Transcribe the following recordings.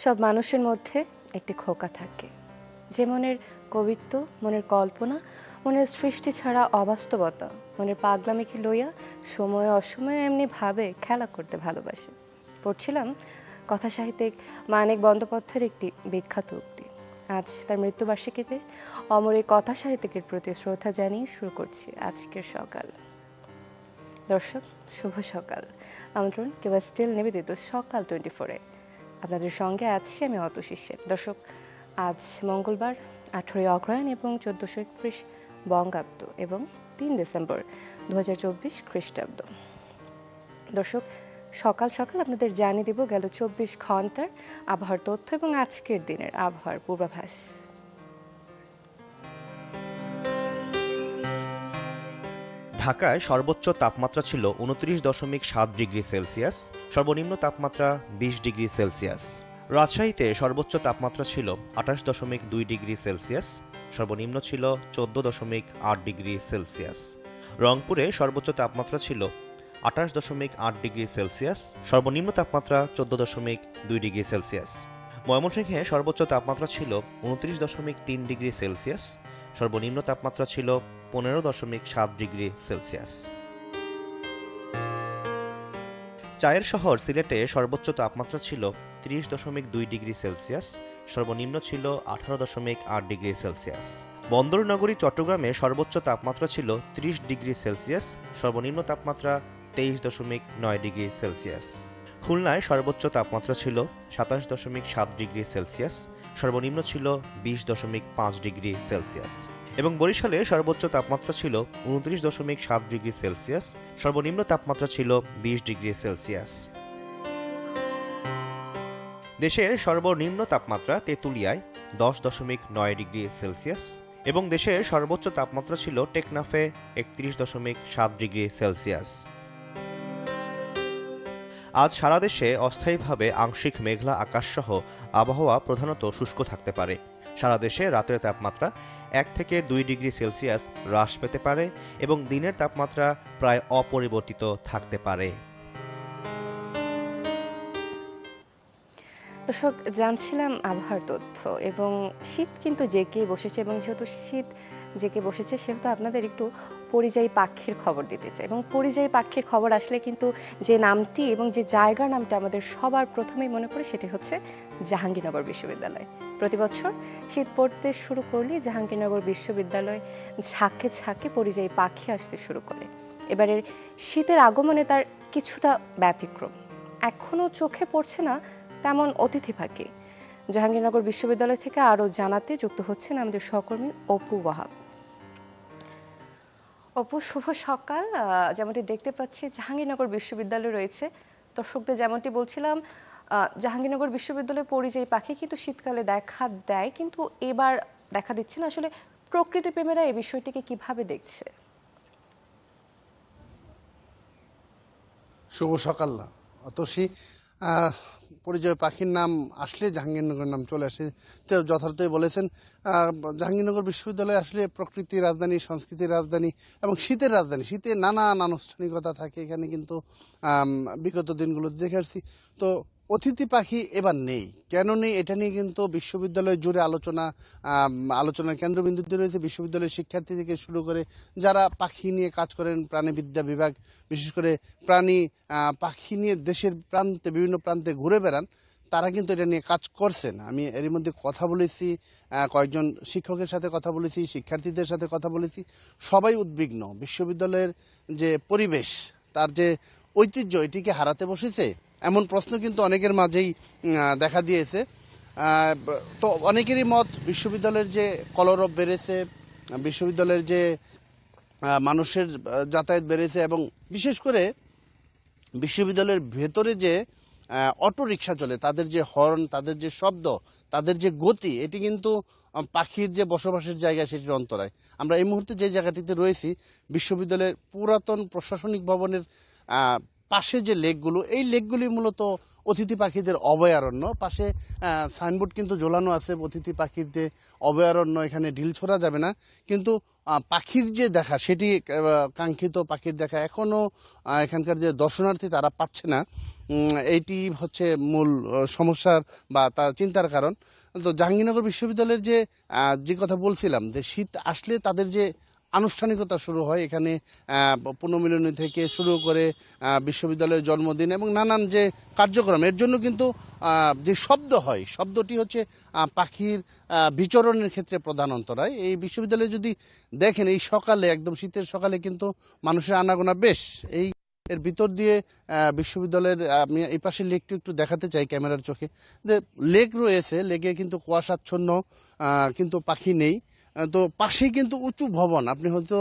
সব মানুষের মধ্যে একটি খোকা থাকে, যে মনের কবিত্ব, মনের কল্পনা, মনের সৃষ্টি ছাড়া অবাস্তবতা, মনের পাগলামিকে লইয়া সময় অসময়ে এমনি ভাবে খেলা করতে ভালোবাসে। পড়ছিলাম কথা সাহিত্যিক মানিক বন্দ্যোপাধ্যায়ের একটি বিখ্যাত উক্তি। আজ তার মৃত্যুবার্ষিকীতে অমর এই কথা সাহিত্যিকের প্রতি শ্রদ্ধা জানিয়ে শুরু করছি আজকের সকাল। দর্শক, শুভ সকাল। আমন্ত্রণ কেবল স্টিল নিবেদিত সকাল 24-এ। আপনাদের সঙ্গে আছি আমি অতশিষ্যের। দর্শক, আজ মঙ্গলবার 18 অগ্রহায়ণ এবং 1431 বঙ্গাব্দ এবং 3 ডিসেম্বর 2024 খ্রিস্টাব্দ। দর্শক, সকাল সকাল আপনাদের জানিয়ে দিব গেল 24 ঘন্টার আবহাওয়ার তথ্য এবং আজকের দিনের আবহাওয়ার পূর্বাভাস। ঢাকায় সর্বোচ্চ তাপমাত্রা ছিল 29.7 ডিগ্রি সেলসিয়াস, সর্বনিম্ন তাপমাত্রা 20 ডিগ্রি সেলসিয়াস। রাজশাহীতে সর্বোচ্চ তাপমাত্রা ছিল 28.2 ডিগ্রি সেলসিয়াস, সর্বনিম্ন ছিল 14.8 ডিগ্রি সেলসিয়াস। রংপুরে সর্বোচ্চ তাপমাত্রা ছিল 28.8 ডিগ্রি সেলসিয়াস, সর্বনিম্ন তাপমাত্রা 14.2 ডিগ্রি সেলসিয়াস। ময়মনসিংহে সর্বোচ্চ তাপমাত্রা ছিল 29.3 ডিগ্রি সেলসিয়াস, সর্বনিম্ন তাপমাত্রা ছিল 15.7 ডিগ্রি সেলসিয়াস। চায়ের শহর সিলেটে সর্বোচ্চ তাপমাত্রা ছিল 30.2 ডিগ্রি সেলসিয়াস, সর্বনিম্ন ছিল 18.8 ডিগ্রি সেলসিয়াস। বন্দরনগরী চট্টগ্রামে সর্বোচ্চ তাপমাত্রা ছিল 30 ডিগ্রি সেলসিয়াস, সর্বনিম্ন তাপমাত্রা 23.9 ডিগ্রি সেলসিয়াস। খুলনায় সর্বোচ্চ তাপমাত্রা ছিল 27.7 ডিগ্রি সেলসিয়াস, সর্বনিম্ন ছিল 20.5 ডিগ্রি সেলসিয়াস। এবং বরিশালে সর্বোচ্চ তাপমাত্রা ছিল 29.7 ডিগ্রি সেলসিয়াস, সর্বনিম্ন তাপমাত্রা ছিল 20 ডিগ্রি সেলসিয়াস। দেশের সর্বনিম্ন তাপমাত্রা তেঁতুলিয়ায় 10.9 ডিগ্রি সেলসিয়াস এবং দেশের সর্বোচ্চ তাপমাত্রা ছিল টেকনাফে 31.7 ডিগ্রি সেলসিয়াস। আজ সারা দেশে অস্থায়ীভাবে আংশিক মেঘলা আকাশসহ আবহাওয়া প্রধানত শুষ্ক থাকতে পারে। সারা দেশে রাতের তাপমাত্রা 1 থেকে 2 ডিগ্রি সেলসিয়াস হ্রাস পেতে পারে এবং দিনের তাপমাত্রা প্রায় অপরিবর্তিত থাকতে পারে। দর্শক, জানছিলাম আবহাওয়ার তথ্য এবং শীত কিন্তু জেঁকে বসেছে, এবং যেহেতু শীত জেঁকে বসেছে সেহেতু আপনাদের একটু পরিযায়ী পাখির খবর দিতে চাই। এবং পরিযায়ী পাখির খবর আসলে কিন্তু যে নামটি এবং যে জায়গার নামটা আমাদের সবার প্রথমেই মনে পড়ে সেটি হচ্ছে জাহাঙ্গীরনগর বিশ্ববিদ্যালয়। প্রতি বছর শীত পড়তে শুরু করলে জাহাঙ্গীরনগর বিশ্ববিদ্যালয় ঝাঁকে ঝাঁকে পরিযায়ী পাখি আসতে শুরু করে। এবারের শীতের আগমনে তার কিছুটা ব্যতিক্রম। এখনও চোখে পড়ছে না তেমন অতিথি পাখি। জাহাঙ্গীরনগর বিশ্ববিদ্যালয় থেকে আরও জানাতে যুক্ত হচ্ছেন আমাদের সহকর্মী অপু ওয়াহাব। অপু, শুভ সকাল। যেমনটি দেখতে পাচ্ছি জাহাঙ্গীরনগর বিশ্ববিদ্যালয় রয়েছে। দর্শকদের যেমনটি বলছিলাম, জাহাঙ্গীরনগর বিশ্ববিদ্যালয়ে পরিযায়ী পাখি কিন্তু শীতকালে দেখা দেয়, কিন্তু এবার দেখা দিচ্ছে না। আসলে প্রকৃতি প্রেমীরা এই বিষয়টিকে কিভাবে দেখছে? শুভ সকাল অতসী। পরিযায়ী পাখির নাম আসলে জাহাঙ্গীরনগর নাম চলে আসে, তো যথার্থই বলেছেন। জাহাঙ্গীরনগর বিশ্ববিদ্যালয় আসলে প্রকৃতির রাজধানী, সংস্কৃতির রাজধানী এবং শীতের রাজধানী। শীতে নানান আনুষ্ঠানিকতা থাকে এখানে, কিন্তু বিগত দিনগুলোতে দেখে আসছি। তো অতিথি পাখি এবার নেই, কেন নেই এটা নিয়ে কিন্তু বিশ্ববিদ্যালয় জুড়ে আলোচনার কেন্দ্রবিন্দুতে রয়েছে বিশ্ববিদ্যালয়ের শিক্ষার্থী থেকে শুরু করে যারা পাখি নিয়ে কাজ করেন, প্রাণীবিদ্যা বিভাগ বিশেষ করে পাখি নিয়ে দেশের বিভিন্ন প্রান্তে ঘুরে বেড়ান, তারা কিন্তু এটা নিয়ে কাজ করছেন। আমি এরই মধ্যে কথা বলেছি, কয়েকজন শিক্ষকের সাথে কথা বলেছি, শিক্ষার্থীদের সাথে কথা বলেছি। সবাই উদ্বিগ্ন, বিশ্ববিদ্যালয়ের যে পরিবেশ, তার যে ঐতিহ্য, এটিকে হারাতে বসেছে এমন প্রশ্ন কিন্তু অনেকের মাঝেই দেখা দিয়েছে। তো অনেকেরই মত, বিশ্ববিদ্যালয়ের যে কলরব বেড়েছে, বিশ্ববিদ্যালয়ের যে মানুষের যাতায়াত বেড়েছে এবং বিশেষ করে বিশ্ববিদ্যালয়ের ভেতরে যে অটো রিক্সা চলে, তাদের যে হর্ন, তাদের যে শব্দ, তাদের যে গতি, এটি কিন্তু পাখির যে বসবাসের জায়গা সেটির অন্তরায়। আমরা এই মুহূর্তে যে জায়গাটিতে রয়েছি, বিশ্ববিদ্যালয়ের পুরাতন প্রশাসনিক ভবনের পাশে যে লেকগুলো, এই লেকগুলি মূলত অতিথি পাখিদের অভয়ারণ্য। পাশে সাইনবোর্ড কিন্তু ঝোলানো আছে অতিথি পাখিদের অভয়ারণ্য, এখানে ঢিল ছোড়া যাবে না। কিন্তু পাখির যে দেখা সেটি কাঙ্ক্ষিত পাখির দেখা এখনও এখানকার যে দর্শনার্থী তারা পাচ্ছে না। এইটি হচ্ছে মূল সমস্যার বা তার চিন্তার কারণ। তো জাহাঙ্গীরনগর বিশ্ববিদ্যালয়ের যে কথা বলছিলাম, যে শীত আসলে তাদের যে আনুষ্ঠানিকতা শুরু হয় এখানে, পুনর্মিলনী থেকে শুরু করে বিশ্ববিদ্যালয়ের জন্মদিন এবং নানান যে কার্যক্রম, এর জন্য কিন্তু যে শব্দ হয়, শব্দটি হচ্ছে পাখির বিচরণের ক্ষেত্রে প্রধান অন্তরায়। এই বিশ্ববিদ্যালয়ে যদি দেখেন এই সকালে, একদম শীতের সকালে কিন্তু মানুষের আনাগোনা বেশ। এর ভিতর দিয়ে বিশ্ববিদ্যালয়ের, আমি এই পাশে লেকটি একটু দেখাতে চাই ক্যামেরার চোখে, যে লেক রয়েছে, লেকে কিন্তু কুয়াশাচ্ছন্ন, কিন্তু পাখি নেই। তো পাশেই কিন্তু উঁচু ভবন, আপনি হয়তো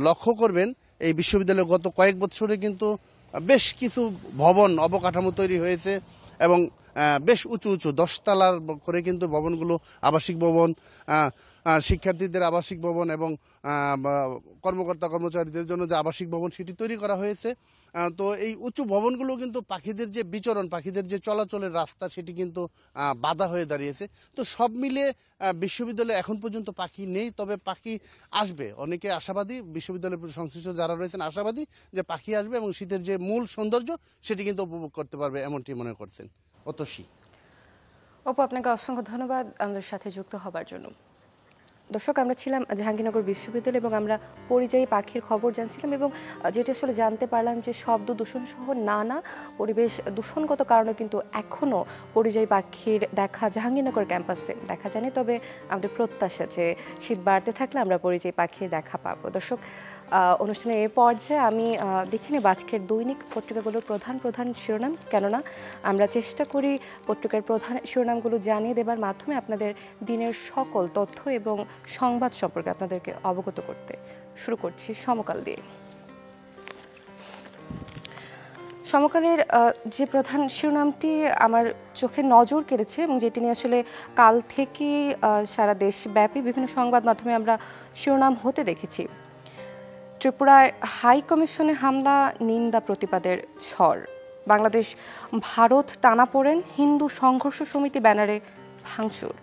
লক্ষ্য করবেন এই বিশ্ববিদ্যালয়ে গত কয়েক বছরে কিন্তু বেশ কিছু ভবন অবকাঠামো তৈরি হয়েছে এবং বেশ উঁচু উঁচু 10 তলার করে কিন্তু ভবনগুলো, আবাসিক ভবন, শিক্ষার্থীদের আবাসিক ভবন এবং কর্মকর্তা কর্মচারীদের জন্য যে আবাসিক ভবন সেটি তৈরি করা হয়েছে। তো এই উঁচু ভবনগুলো কিন্তু পাখিদের যে বিচরণ, পাখিদের যে চলাচলের রাস্তা, সেটি কিন্তু বাধা হয়ে দাঁড়িয়েছে। তো সব মিলে বিশ্ববিদ্যালয়ে এখন পর্যন্ত পাখি নেই, তবে পাখি আসবে। অনেকে আশাবাদী, বিশ্ববিদ্যালয়ের সংশ্লিষ্ট যারা রয়েছেন আশাবাদী যে পাখি আসবে এবং শীতের যে মূল সৌন্দর্য সেটি কিন্তু উপভোগ করতে পারবে, এমনটি মনে করছেন। অতসী। অপু, আপনাকে অসংখ্য ধন্যবাদ আমাদের সাথে যুক্ত হবার জন্য। দর্শক, আমরা ছিলাম জাহাঙ্গীরনগর বিশ্ববিদ্যালয় এবং আমরা পরিযায়ী পাখির খবর জানছিলাম এবং যেটা আসলে জানতে পারলাম যে শব্দ দূষণ সহ নানা পরিবেশ দূষণগত কারণে কিন্তু এখনও পরিযায়ী পাখির দেখা জাহাঙ্গীরনগর ক্যাম্পাসে দেখা যায়নি। তবে আমাদের প্রত্যাশা যে শীত বাড়তে থাকলে আমরা পরিযায়ী পাখির দেখা পাবো। দর্শক, অনুষ্ঠানের এই পর্যায়ে আমি দেখে নেব আজকের দৈনিক পত্রিকাগুলোর প্রধান প্রধান শিরোনাম, কেননা আমরা চেষ্টা করি পত্রিকার প্রধান শিরোনামগুলো জানিয়ে দেবার মাধ্যমে আপনাদের দিনের সকল তথ্য এবং সংবাদ সম্পর্কে আপনাদেরকে অবগত করতে। শুরু করছি সমকাল দিয়ে। সমকালের যে প্রধান শিরোনামটি আমার চোখে নজর কেড়েছে এবং যেটি নিয়ে আসলে কাল থেকে সারা দেশব্যাপী বিভিন্ন সংবাদ মাধ্যমে আমরা শিরোনাম হতে দেখেছি, ত্রিপুরায় হাই কমিশনে হামলা, নিন্দা প্রতিবাদের ঝড়। বাংলাদেশ ভারত টানাপোড়েন, হিন্দু সংঘর্ষ সমিতি ব্যানারে ভাঙচুর।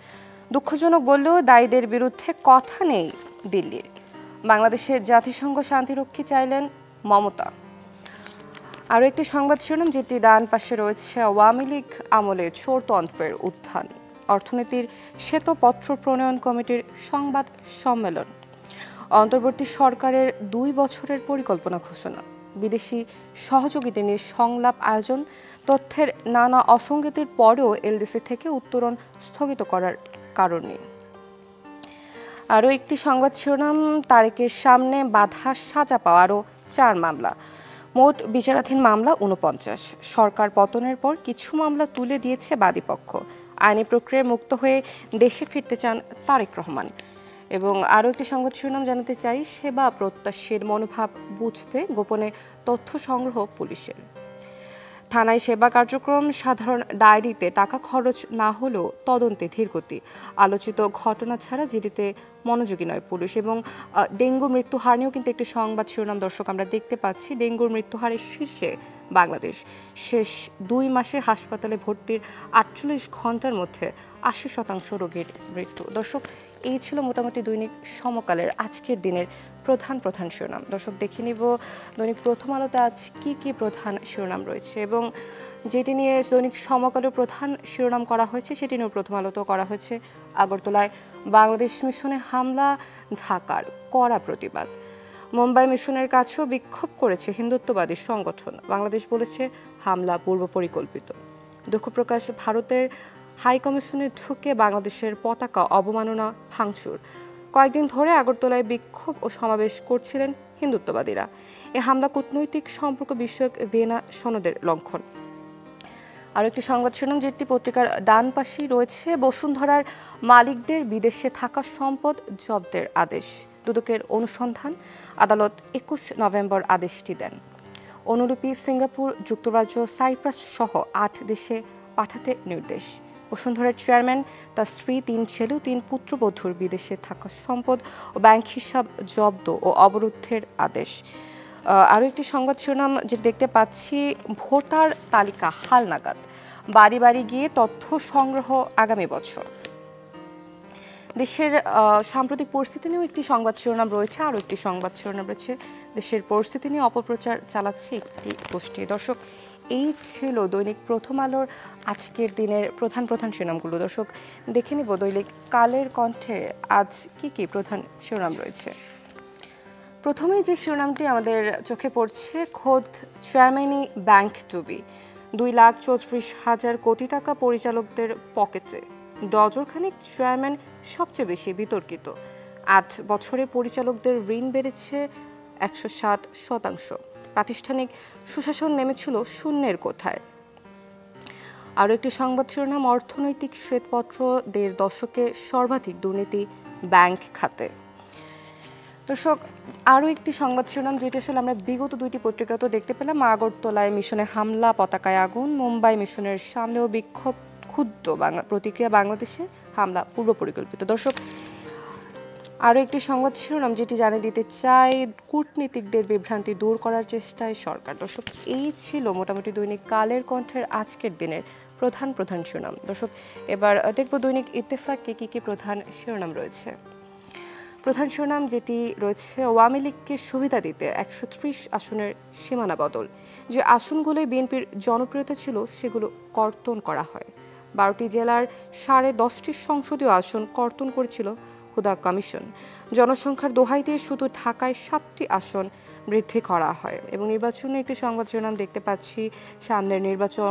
দুঃখজনক বললেও দায়ীদের বিরুদ্ধে কথা নেই দিল্লির। বাংলাদেশে জাতিসংঘ শান্তিরক্ষী চাইলেন মমতা। আরও একটি সংবাদ শিরোনাম যেটি ডান পাশে রয়েছে, আওয়ামী লীগ আমলে চোরতন্ত্রের উত্থান, অর্থনীতির শ্বেতপত্র প্রণয়ন কমিটির সংবাদ সম্মেলন, অন্তর্বর্তী সরকারের 2 বছরের পরিকল্পনা ঘোষণা, বিদেশি সহযোগিতা নিয়ে সংলাপ আয়োজন, তথ্যের নানা অসঙ্গতির পরেও এলডিসি থেকে উত্তরণ স্থগিত করার কারণ নেই। আরও একটি সংবাদ শিরোনাম, তারেকের সামনে বাধা সাজা পাওয়া আরও 4 মামলা, মোট বিচারাধীন মামলা 49। সরকার পতনের পর কিছু মামলা তুলে দিয়েছে বাদীপক্ষ। আইনি প্রক্রিয়ায় মুক্ত হয়ে দেশে ফিরতে চান তারেক রহমান। এবং আরও একটি সংবাদ শিরোনাম জানাতে চাই, সেবা প্রত্যাশীর মনোভাব বুঝতে গোপনে তথ্য সংগ্রহ পুলিশের। থানায় সেবা কার্যক্রম, সাধারণ ডায়েরিতে টাকা খরচ না হলেও তদন্তে ধীরগতি, আলোচিত ঘটনা ছাড়া জিডিতে মনোযোগী নয় পুলিশ। এবং ডেঙ্গু মৃত্যুহার নিয়েও কিন্তু একটি সংবাদ শিরোনাম দর্শক আমরা দেখতে পাচ্ছি, ডেঙ্গুর মৃত্যুহারের শীর্ষে বাংলাদেশ, শেষ 2 মাসে হাসপাতালে ভর্তির 48 ঘন্টার মধ্যে 80% রোগীর মৃত্যু। দর্শক, এই ছিল মোটামুটি দৈনিক সমকালের আজকের দিনের প্রধান প্রধান শিরোনাম। দর্শক, দেখে নিব দৈনিক প্রথম আলোতে আজ কি কি প্রধান শিরোনাম রয়েছে এবং যেটি নিয়ে দৈনিক সমকালের প্রধান শিরোনাম করা হয়েছে সেটি নিয়েও প্রথম আলোতেও করা হয়েছে। আগরতলায় বাংলাদেশ মিশনে হামলা, ঢাকার কড়া প্রতিবাদ। মুম্বাই মিশনের কাছেও বিক্ষোভ করেছে হিন্দুত্ববাদী সংগঠন, বাংলাদেশ বলেছে হামলা পূর্ব পরিকল্পিত। দুঃখ প্রকাশ, ভারতের হাই কমিশনে ঢুকে বাংলাদেশের পতাকা অবমাননা, ভাঙচুর। কয়েকদিন ধরে আগরতলায় বিক্ষোভ ও সমাবেশ করছিলেন হিন্দুত্ববাদীরা। এ হামলা কূটনৈতিক সম্পর্ক বিষয়ক ভিয়েনা সনদের লঙ্ঘন। আর একটি সংবাদ শিরোনাম যেটি পত্রিকার ডান পাশেই রয়েছে, বসুন্ধরার মালিকদের বিদেশে থাকা সম্পদ জব্দের আদেশ, দুদকের অনুসন্ধান, আদালত 21 নভেম্বর আদেশটি দেন। অনুলিপি সিঙ্গাপুর, যুক্তরাজ্য, সাইপ্রাস সহ 8 দেশে পাঠাতে নির্দেশ। বসুন্ধরার চেয়ারম্যান, তার স্ত্রী, 3 ছেলে ও 3 পুত্রবধূর বিদেশে থাকা সম্পদ ও ব্যাংক হিসাব জব্দ ও অবরুদ্ধের আদেশ। আরও একটি সংবাদ শিরোনাম যেটা দেখতে পাচ্ছি, ভোটার তালিকা হালনাগাদ, বাড়ি বাড়ি গিয়ে তথ্য সংগ্রহ আগামী বছর। দেশের সাম্প্রতিক পরিস্থিতি নিয়েও একটি সংবাদ শিরোনাম রয়েছে, আরও একটি সংবাদ শিরোনাম রয়েছে দেশের পরিস্থিতি নিয়ে অপপ্রচার চালাচ্ছে একটি গোষ্ঠী। দর্শক, এই ছিল দৈনিক প্রথম আলোর আজকের দিনের প্রধান প্রধান শিরোনামগুলো। দর্শক, দেখে নিব দৈনিক কালের কণ্ঠে আজ কি কি প্রধান শিরোনাম রয়েছে। প্রথমেই যে শিরোনামটি আমাদের চোখে পড়ছে, খোদ চেয়ারম্যানই ব্যাংক ডুবি, 2,34,000 কোটি টাকা পরিচালকদের পকেটে। ডজরখানেক চেয়ারম্যান সবচেয়ে বেশি বিতর্কিত। 8 বছরে পরিচালকদের ঋণ বেড়েছে 160%। প্রাতিষ্ঠানিক সুশাসন নেমেছিল শূন্যের কোঠায়। আরও একটি সংবাদ শিরোনাম, অর্থনৈতিক শ্বেতপত্র 1.5 দশকে সর্বাধিক দুর্নীতি ব্যাংক খাতে। দর্শক, আরও একটি সংবাদ শিরোনাম যেটি আসলে আমরা বিগত 2টি পত্রিকাতেও দেখতে পেলাম, আগরতলায় মিশনে হামলা, পতাকায় আগুন, মুম্বাই মিশনের সামনেও বিক্ষোভ, ক্ষুব্ধ প্রতিক্রিয়া, বাংলাদেশে হামলা পূর্ব পরিকল্পিত। দর্শক, আরও একটি সংবাদ শিরোনাম যেটি জানিয়ে দিতে চাই, কূটনীতিকদের বিভ্রান্তি দূর করার চেষ্টায় সরকার। দর্শক, এই ছিল মোটামুটি দৈনিক কালের কণ্ঠের আজকের দিনের প্রধান প্রধান শিরোনাম। দর্শক, এবার দেখব দৈনিক ইত্তেফাকে কি কি প্রধান শিরোনাম রয়েছে। প্রধান শিরোনাম যেটি রয়েছে, আওয়ামী লীগকে সুবিধা দিতে 130 আসনের সীমানা বদল। যে আসনগুলোই বিএনপির জনপ্রিয়তা ছিল সেগুলো কর্তন করা হয়। 12টি জেলার 10.5টি সংসদীয় আসন কর্তন করেছিল হুদা কমিশন। জনসংখ্যার দোহাই দিয়ে শুধু ঢাকায় 7টি আসন বৃদ্ধি করা হয়। এবং নির্বাচনে একটি সংবাদ শিরোনাম দেখতে পাচ্ছি, সামনের নির্বাচন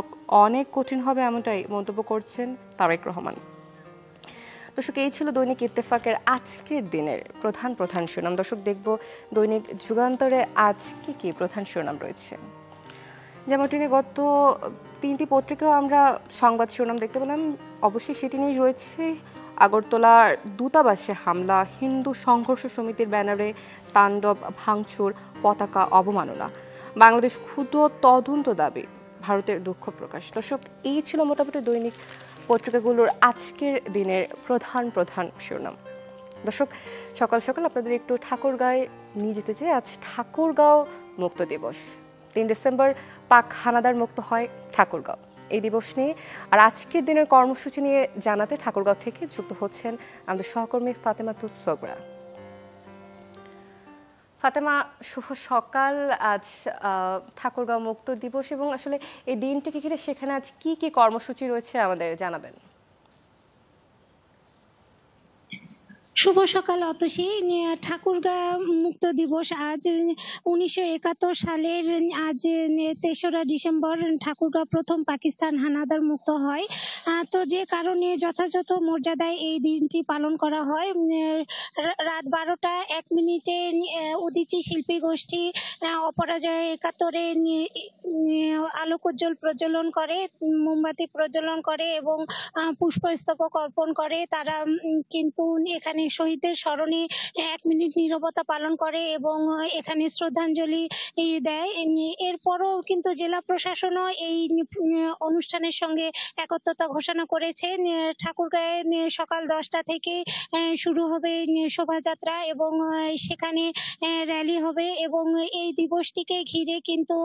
অনেক কঠিন হবে, এমনটাই মন্তব্য করছেন তারেক রহমান। দর্শক, এই ছিল দৈনিক ইত্তেফাকের আজকের দিনের প্রধান প্রধান শিরোনাম। দর্শক, দেখব দৈনিক যুগান্তরে আজ কি কি প্রধান শিরোনাম রয়েছে। যেমনটি গত 3টি পত্রিকাও আমরা সংবাদ শিরোনাম দেখতে পেলাম, অবশ্যই সেটি নিয়ে রয়েছে আগরতলার দূতাবাসে হামলা, হিন্দু সংঘর্ষ সমিতির ব্যানারে তাণ্ডব, ভাঙচুর, পতাকা অবমাননা, বাংলাদেশ ক্ষুদ্র তদন্ত দাবি, ভারতের দুঃখ প্রকাশ। দর্শক, এই ছিল মোটামুটি দৈনিক পত্রিকাগুলোর আজকের দিনের প্রধান প্রধান শিরোনাম। দর্শক, সকাল সকাল আপনাদের একটু ঠাকুরগাঁয়ে নিয়ে যেতে চাই। আজ ঠাকুরগাঁও মুক্ত দিবস। 3 ডিসেম্বর পাক হানাদার মুক্ত হয় ঠাকুরগাঁও। এই দিবস নিয়ে আর আজকের দিনের কর্মসূচি নিয়ে জানাতে ঠাকুরগাঁও থেকে যুক্ত হচ্ছেন আমাদের সহকর্মী ফাতেমা তুসগরা। ফাতেমা, শুভ সকাল। আজ ঠাকুরগাঁও মুক্ত দিবস এবং আসলে এই দিনটিকে ঘিরে সেখানে আজ কি কি কর্মসূচি রয়েছে আমাদের জানাবেন। শুভ সকাল অতসী। ঠাকুরগাঁও মুক্ত দিবস আজ 1971 সালের আজ 3রা ডিসেম্বর ঠাকুরগাঁও প্রথম পাকিস্তান হানাদার মুক্ত হয়। তো যে কারণে যথাযথ মর্যাদায় এই দিনটি পালন করা হয়। রাত 12টা 1 মিনিটে উদীচী শিল্পী গোষ্ঠী অপরাজয় 71-এ আলোকোজ্জ্বল প্রজ্বলন করে, মোমবাতি প্রজ্বলন করে এবং পুষ্পস্তবক অর্পণ করে। তারা কিন্তু এখানে শহীদদের স্মরণে 1 মিনিট নীরবতা পালন করে এবং এখানে শ্রদ্ধাঞ্জলি দেয়। এরপরও কিন্তু জেলা প্রশাসনও এই অনুষ্ঠানের সঙ্গে একত্রতা ঘোষণা করেছে। ঠাকুরগাঁয়ে সকাল 10টা থেকে শুরু হবে শোভাযাত্রা এবং সেখানে র্যালি হবে এবং এই দিবসটিকে ঘিরে কিন্তু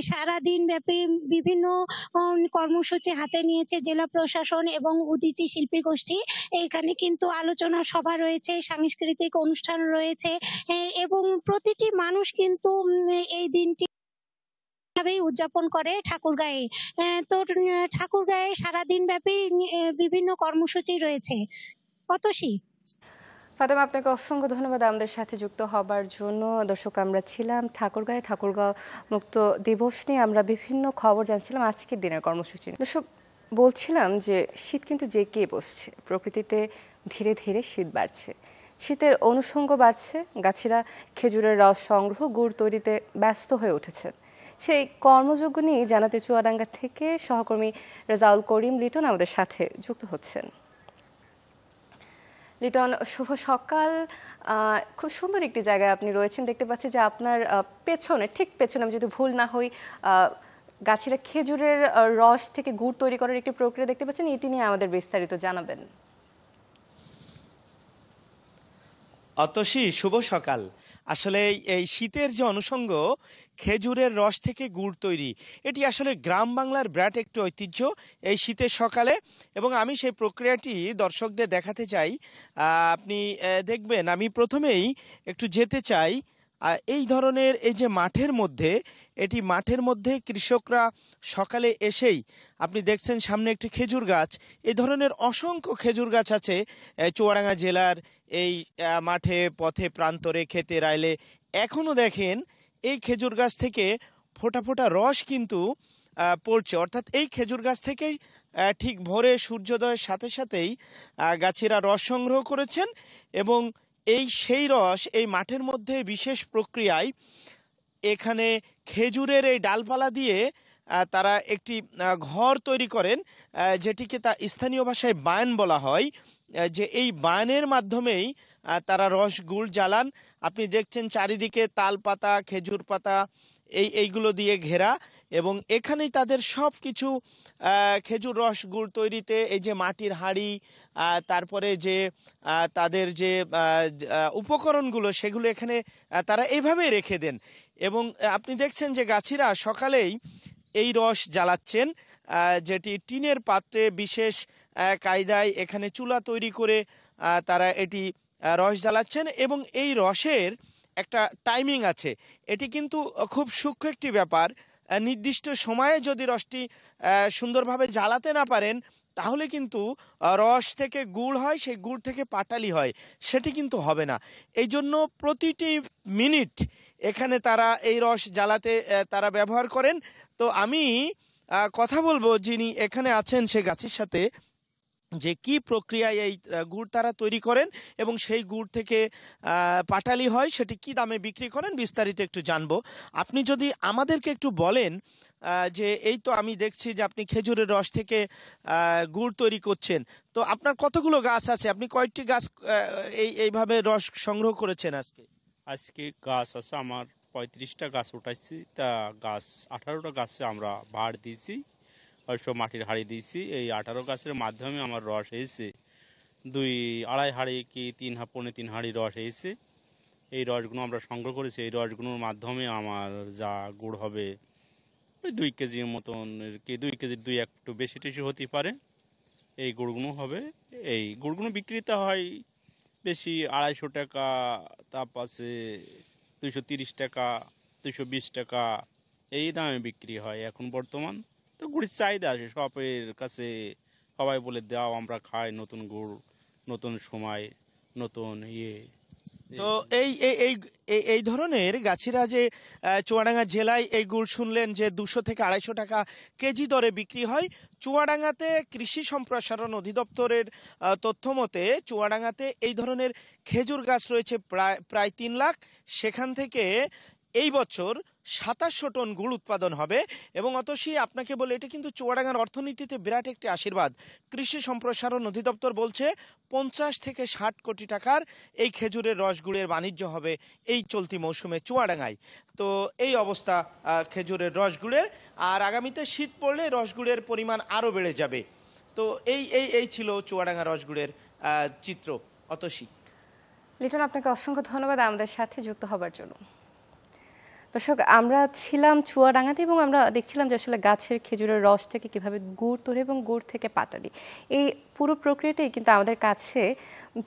সারাদিন ব্যাপী বিভিন্ন কর্মসূচি হাতে নিয়েছে জেলা প্রশাসন এবং উদীচী শিল্পী গোষ্ঠী। এখানে কিন্তু আলোচনা সভা রয়েছে, সাংস্কৃতিক অনুষ্ঠান রয়েছে এবং প্রতিটি মানুষ কিন্তু এই দিনটি উদযাপন করে ঠাকুরগাঁয়ে। তো ঠাকুরগাঁয়ে সারাদিন ব্যাপী বিভিন্ন কর্মসূচি রয়েছে। অতসী। ফাতেমা, আপনাকে অসংখ্য ধন্যবাদ আমাদের সাথে যুক্ত হবার জন্য। দর্শক, আমরা ছিলাম ঠাকুরগাঁয়ে। ঠাকুরগাঁও মুক্ত দিবস নিয়ে আমরা বিভিন্ন খবর জানছিলাম, আজকের দিনের কর্মসূচি। দর্শক, বলছিলাম যে শীত কিন্তু জেঁকে বসছে, প্রকৃতিতে ধীরে ধীরে শীত বাড়ছে, শীতের অনুষঙ্গ বাড়ছে। গাছিরা খেজুরের রস সংগ্রহ, গুড় তৈরিতে ব্যস্ত হয়ে উঠেছে। সেই কর্মযজ্ঞ নিয়ে জানাতে চুয়াডাঙ্গা থেকে সহকর্মী রেজাউল করিম লিটন আমাদের সাথে যুক্ত হচ্ছেন। লিটন, শুভ সকাল। খুব সুন্দর একটি জায়গায় আপনি রয়েছেন, দেখতে পাচ্ছি যে আপনার পেছনে, ঠিক পেছনে, আমি যদি ভুল না হই, গাছিরা খেজুরের রস থেকে গুড় তৈরি করার একটি প্রক্রিয়া দেখতে পাচ্ছেন, এটি নিয়ে আমাদের বিস্তারিত জানাবেন। অতসী, শুভ সকাল। আসলে এই শীতের যে অনুষঙ্গ খেজুরের রস থেকে গুড় তৈরি, এটি আসলে গ্রাম বাংলার বিরাট একটি ঐতিহ্য এই শীতের সকালে। এবং আমি সেই প্রক্রিয়াটি দর্শকদের দেখাতে চাই। আপনি দেখবেন, আমি প্রথমেই একটু যেতে চাই এই ধরনের এই যে মাঠের মধ্যে, এটি মাঠের মধ্যে কৃষকরা সকালে এসেই, আপনি দেখছেন সামনে একটি খেজুর গাছ, এই ধরনের অসংখ্য খেজুর গাছ আছে চুয়াডাঙ্গা জেলার এই মাঠে, পথে, প্রান্তরে, ক্ষেতে, রাইলে। এখনো দেখেন এই খেজুর গাছ থেকে ফোঁটা ফোঁটা রস কিন্তু পড়ছে, অর্থাৎ এই খেজুর গাছ থেকেই ঠিক ভোরে সূর্যোদয়ের সাথে সাথেই গাছেরা রস সংগ্রহ করেছেন। এবং সেই রস এই মাঠের মধ্যে বিশেষ প্রক্রিয়ায় এখানে খেজুরের এই ডালপালা দিয়ে তারা একটি ঘর তৈরি করেন, যেটিকে তা স্থানীয় ভাষায় বায়ান বলা হয়। যে এই বায়ানের মাধ্যমেই তারা রস গুড় জ্বালান। আপনি দেখছেন চারিদিকে তাল পাতা, খেজুর পাতা এইগুলো দিয়ে ঘেরা, এবং এখানেই তাদের সব কিছু খেজুর রস গুড় তৈরিতে এই যে মাটির হাঁড়ি, তারপরে যে তাদের যে উপকরণগুলো, সেগুলো এখানে তারা এইভাবেই রেখে দেন। এবং আপনি দেখছেন যে গাছিরা সকালেই এই রস জ্বালাচ্ছেন, যেটি টিনের পাত্রে বিশেষ কায়দায় এখানে চুলা তৈরি করে তারা এটি রস জ্বালাচ্ছেন। এবং এই রসের একটা টাইমিং আছে, এটি কিন্তু খুব সূক্ষ্ম একটি ব্যাপার। নির্দিষ্ট সময়ে যদি রসটি সুন্দরভাবে জ্বালাতে না পারেন, তাহলে কিন্তু রস থেকে গুড় হয়, সেই গুড় থেকে পাটালি হয়, সেটি কিন্তু হবে না। এই জন্য প্রতিটি মিনিট এখানে তারা এই রস জ্বালাতে তারা ব্যবহার করেন। তো আমি কথা বলবো যিনি এখানে আছেন সে গাছের সাথে, যে কি প্রক্রিয়ায় এই গুড় তারা তৈরি করেন এবং সেই গুড় থেকে পাটালি হয়, সেটি কি দামে বিক্রি করেন, বিস্তারিত একটু জানবো। আপনি যদি আমাদেরকে একটু বলেন যে এই তো আমি দেখছি যে আপনি খেজুরের রস থেকে গুড় তৈরি করছেন, তো আপনার কতগুলো গাছ আছে, আপনি কয়েকটি গাছ এইভাবে রস সংগ্রহ করেছেন আজকে? আজকে গাছ আছে আমার 35টা গাছ উঠাইছি, তা গাছ 18টা গাছে আমরা ভাড় দিয়েছি, সব মাটির হাঁড়ি দিয়েছি। এই 18 গাছের মাধ্যমে আমার রস এসেছে 2-2.5 হাঁড়ি কি 3.5 হাঁড়ি রস এসেছে। এই রসগুলো আমরা সংগ্রহ করেছি। এই রসগুলোর মাধ্যমে আমার যা গুড় হবে ওই 2 কেজির মতন, কি 2 কেজির 2 একটু বেশি টেশি হতে পারে। এই গুড়গুলো হবে, এই গুড়গুলো বিক্রিতে হয় বেশি 250 টাকা, তারপর আছে 230 টাকা, 220 টাকা, এই দামে বিক্রি হয় এখন বর্তমান। তো গুড়ের চাহিদা আছে সবের কাছে, সবাই বলে দাও আমরা খাই নতুন গুড়, নতুন সময়, নতুন তো এই এই এই এই- এই ধরনের গাছিরা যে চুয়াডাঙ্গা জেলায় এই গুড় শুনলেন যে 200 থেকে 250 টাকা কেজি দরে বিক্রি হয়। চুয়াডাঙ্গাতে কৃষি সম্প্রসারণ অধিদপ্তরের তথ্য মতে চুয়াডাঙ্গাতে এই ধরনের খেজুর গাছ রয়েছে প্রায় 3 লাখ। সেখান থেকে এই বছর 2700 টন গুড় উৎপাদন হবে। এবং অতসী আপনাকে বলে, এটা কিন্তু চুয়াডাঙ্গার অর্থনীতিতে বিরাট একটি আশীর্বাদ। কৃষি সম্প্রসারণ অধিদপ্তর বলছে 50 থেকে 60 কোটি টাকার এই খেজুরের রসগুড়ের বাণিজ্য হবে এই চলতি মৌসুমে চুয়াডাঙ্গায়। তো এই অবস্থা খেজুরের রসগুড়ের। আর আগামীতে শীত পড়লে রসগুড়ের পরিমাণ আরও বেড়ে যাবে। তো এই ছিল চুয়াডাঙ্গা রসগুড়ের চিত্র। অতসী। লিটন, আপনাকে অসংখ্য ধন্যবাদ আমাদের সাথে যুক্ত হবার জন্য। দর্শক, আমরা ছিলাম চুয়াডাঙ্গাতে এবং আমরা দেখছিলাম যে আসলে গাছের খেজুরের রস থেকে কিভাবে গুড় তৈরি এবং গুড় থেকে পাটালি, এই পুরো প্রক্রিয়াটাই কিন্তু আমাদের কাছে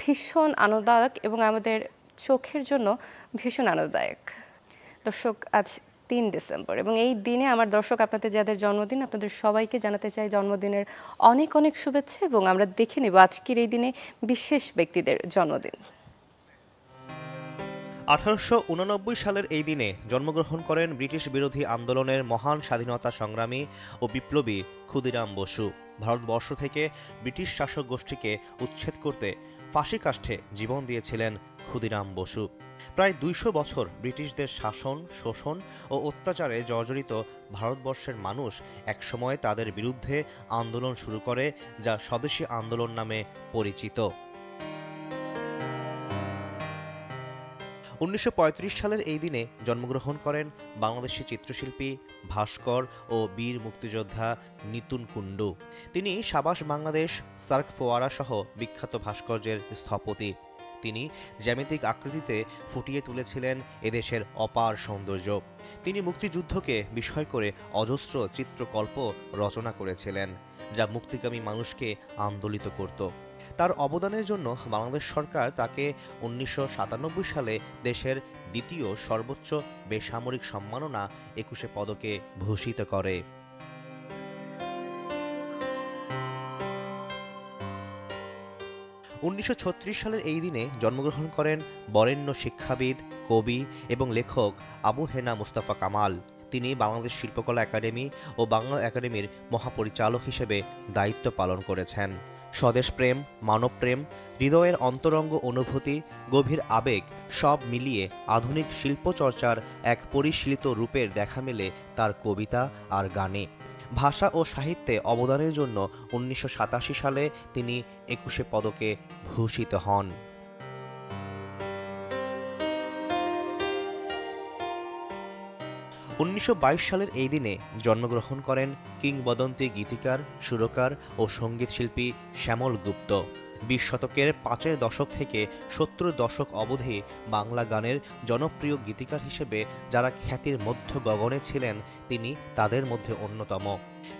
ভীষণ আনন্দদায়ক এবং আমাদের চোখের জন্য ভীষণ আনন্দদায়ক। দর্শক, আজ 3 ডিসেম্বর এবং এই দিনে আমার দর্শক আপনাদের যাদের জন্মদিন, আপনাদের সবাইকে জানাতে চাই জন্মদিনের অনেক অনেক শুভেচ্ছা। এবং আমরা দেখে নেব আজকের এই দিনে বিশেষ ব্যক্তিদের জন্মদিন। 1889 সালের এই দিনে জন্মগ্রহণ করেন ব্রিটিশ বিরোধী আন্দোলনের মহান স্বাধীনতা সংগ্রামী ও বিপ্লবী ক্ষুদিরাম বসু। ভারতবর্ষ থেকে ব্রিটিশ শাসক গোষ্ঠীকে উচ্ছেদ করতে ফাঁসি কাষ্ঠে জীবন দিয়েছিলেন ক্ষুদিরাম বসু। প্রায় 200 বছর ব্রিটিশদের শাসন, শোষণ ও অত্যাচারে জর্জরিত ভারতবর্ষের মানুষ একসময় তাদের বিরুদ্ধে আন্দোলন শুরু করে, যা স্বদেশী আন্দোলন নামে পরিচিত। 1935 সালের এই দিনে জন্মগ্রহণ করেন বাংলাদেশি চিত্রশিল্পী, ভাস্কর ও বীর মুক্তিযোদ্ধা নিতুন কুণ্ডু। তিনি সাবাস বাংলাদেশ, সার্ক ফোয়ারা সহ বিখ্যাত ভাস্কর্যের স্থপতি। তিনি জ্যামিতিক আকৃতিতে ফুটিয়ে তুলেছিলেন এদেশের অপার সৌন্দর্য। তিনি মুক্তিযুদ্ধকে বিষয় করে অজস্র চিত্রকল্প রচনা করেছিলেন, যা মুক্তিকামী মানুষকে আন্দোলিত করত। তার অবদানের জন্য বাংলাদেশ সরকার তাকে 1997 সালে দেশের দ্বিতীয় সর্বোচ্চ বেসামরিক সম্মাননা 21 পদকে ভূষিত করে। 1936 সালের এই দিনে জন্মগ্রহণ করেন বরেণ্য শিক্ষাবিদ, কবি এবং লেখক আবু হেনা মুস্তাফা কামাল। তিনি বাংলাদেশ শিল্পকলা একাডেমি ও বাংলা একাডেমির মহাপরিচালক হিসেবে দায়িত্ব পালন করেছেন। স্বদেশপ্রেম, মানবপ্রেম, হৃদয়ের অন্তরঙ্গ অনুভূতি, গভীর আবেগ সব মিলিয়ে আধুনিক শিল্পচর্চার এক পরিশীলিত রূপের দেখা মেলে তার কবিতা আর গানে। ভাষা ও সাহিত্যে অবদানের জন্য 1987 সালে তিনি 21 পদকে ভূষিত হন। 1922 সালের এই দিনে জন্মগ্রহণ করেন কিংবদন্তি গীতিকার, সুরকার ও সঙ্গীতশিল্পী শ্যামল গুপ্ত। 20 শতকের 5 দশক থেকে 70 দশক অবধি বাংলা গানের জনপ্রিয় গীতিকার হিসেবে যারা খ্যাতির মধ্য গগনে ছিলেন, তিনি তাদের মধ্যে অন্যতম।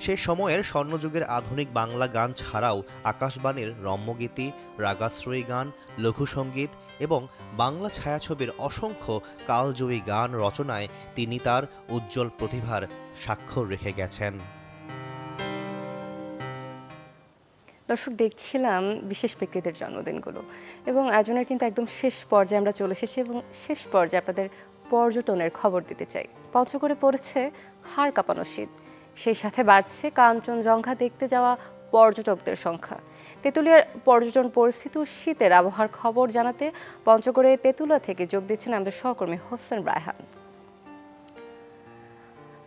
সেই সময়ের স্বর্ণযুগের আধুনিক বাংলা গান ছাড়াও আকাশবাণীর রম্যগীতি, রাগাশ্রয়ী গান, লঘুসঙ্গীত এবং বাংলা ছায়াছবির অসংখ্য কালজয়ী গান রচনায় তিনি তার উজ্জ্বল প্রতিভার স্বাক্ষর রেখে গেছেন। দর্শক, দেখছিলাম বিশেষ ব্যক্তিদের জন্মদিনগুলো এবং আয়োজনের কিন্তু একদম শেষ পর্যায়ে আমরা চলে এসেছি এবং শেষ পর্যায়ে আপনাদের পর্যটনের খবর দিতে চাই। পঞ্চগড়ে পড়েছে হাড় কাঁপানো শীত, সেই সাথে বাড়ছে কাঞ্চনজঙ্ঘা দেখতে যাওয়া পর্যটকদের সংখ্যা। তেঁতুলিয়ার পর্যটন পরিস্থিতি ও শীতের আবহাওয়ার খবর জানাতে পঞ্চগড়ে তেঁতুলিয়া থেকে যোগ দিচ্ছেন আমাদের সহকর্মী হোসেন রায়হান।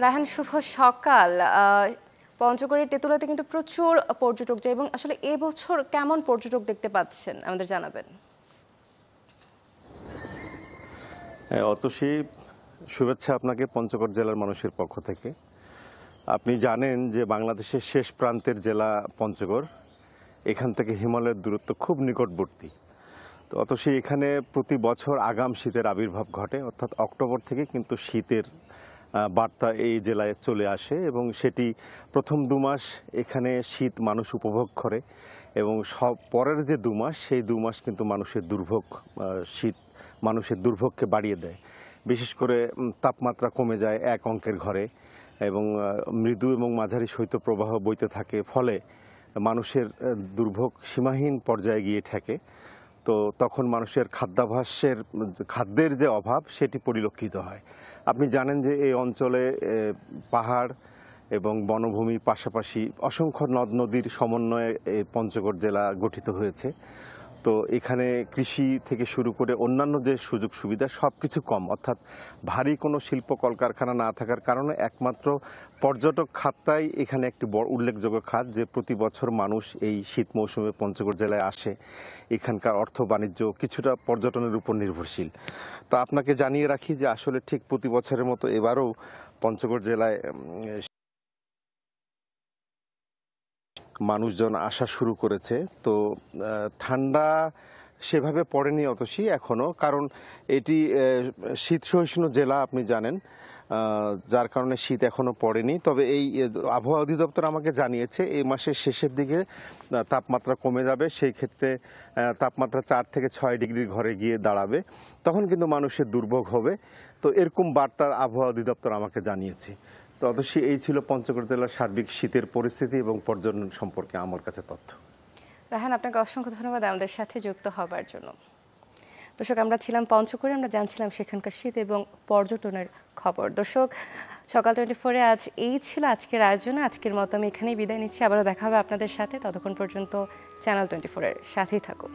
রায়হান, শুভ সকাল। পঞ্চগড়ের তেঁতুলিয়াতে কিন্তু প্রচুর পর্যটক যায় এবং আসলে এবছর কেমন পর্যটক দেখতে পাচ্ছেন আমাদের জানাবেন। অতসী, শুভেচ্ছা আপনাকে পঞ্চগড় জেলার মানুষের পক্ষ থেকে। আপনি জানেন যে বাংলাদেশের শেষ প্রান্তের জেলা পঞ্চগড়, এখান থেকে হিমালয়ের দূরত্ব খুব নিকটবর্তী। তো অতসী, এখানে প্রতি বছর আগাম শীতের আবির্ভাব ঘটে, অর্থাৎ অক্টোবর থেকে কিন্তু শীতের বার্তা এই জেলায় চলে আসে এবং সেটি প্রথম 2 মাস এখানে শীত মানুষ উপভোগ করে এবং সব পরের যে 2 মাস, সেই 2 মাস কিন্তু মানুষের দুর্ভোগ, শীত মানুষের দুর্ভোগকে বাড়িয়ে দেয়। বিশেষ করে তাপমাত্রা কমে যায় 1 অঙ্কের ঘরে এবং মৃদু এবং মাঝারি শৈত্যপ্রবাহ বইতে থাকে, ফলে মানুষের দুর্ভোগ সীমাহীন পর্যায়ে গিয়ে ঠেকে। তো তখন মানুষের খাদ্যের যে অভাব, সেটি পরিলক্ষিত হয়। আপনি জানেন যে এই অঞ্চলে পাহাড় এবং বনভূমির পাশাপাশি অসংখ্য নদ নদীর সমন্বয়ে এই পঞ্চগড় জেলা গঠিত হয়েছে। তো এখানে কৃষি থেকে শুরু করে অন্যান্য যে সুযোগ সুবিধা সব কিছু কম, অর্থাৎ ভারী কোনো শিল্প কলকারখানা না থাকার কারণে একমাত্র পর্যটক খাতটাই এখানে একটি বড় উল্লেখযোগ্য খাত, যে প্রতি বছর মানুষ এই শীত মৌসুমে পঞ্চগড় জেলায় আসে। এখানকার অর্থ বাণিজ্য কিছুটা পর্যটনের উপর নির্ভরশীল। তো আপনাকে জানিয়ে রাখি যে আসলে ঠিক প্রতি বছরের মতো এবারও পঞ্চগড় জেলায় মানুষজন আসা শুরু করেছে। তো ঠান্ডা সেভাবে পড়েনি অতসী এখনো, কারণ এটি শীত সহিষ্ণু জেলা আপনি জানেন, যার কারণে শীত এখনো পড়েনি। তবে এই আবহাওয়া অধিদপ্তর আমাকে জানিয়েছে এই মাসের শেষের দিকে তাপমাত্রা কমে যাবে, সেই ক্ষেত্রে তাপমাত্রা 4 থেকে 6 ডিগ্রির ঘরে গিয়ে দাঁড়াবে, তখন কিন্তু মানুষের দুর্ভোগ হবে। তো এরকম বার্তা আবহাওয়া অধিদপ্তর আমাকে জানিয়েছে। তো অবশ্যই এই ছিল পঞ্চগড় জেলার সার্বিক শীতের পরিস্থিতি এবং পর্যটন সম্পর্কে আমার কাছে তথ্য। রায়হান, আপনাকে অসংখ্য ধন্যবাদ আমাদের সাথে যুক্ত হবার জন্য। দর্শক, আমরা ছিলাম পঞ্চগড়ে, আমরা জানছিলাম সেখানকার শীত এবং পর্যটনের খবর। দর্শক, সকাল 24-এ আজ এই ছিল আজকের আয়োজনে। আজকের মতো আমি এখানেই বিদায় নিচ্ছি, আবারও দেখা হবে আপনাদের সাথে। ততক্ষণ পর্যন্ত চ্যানেল 24-এর সাথেই থাকুন।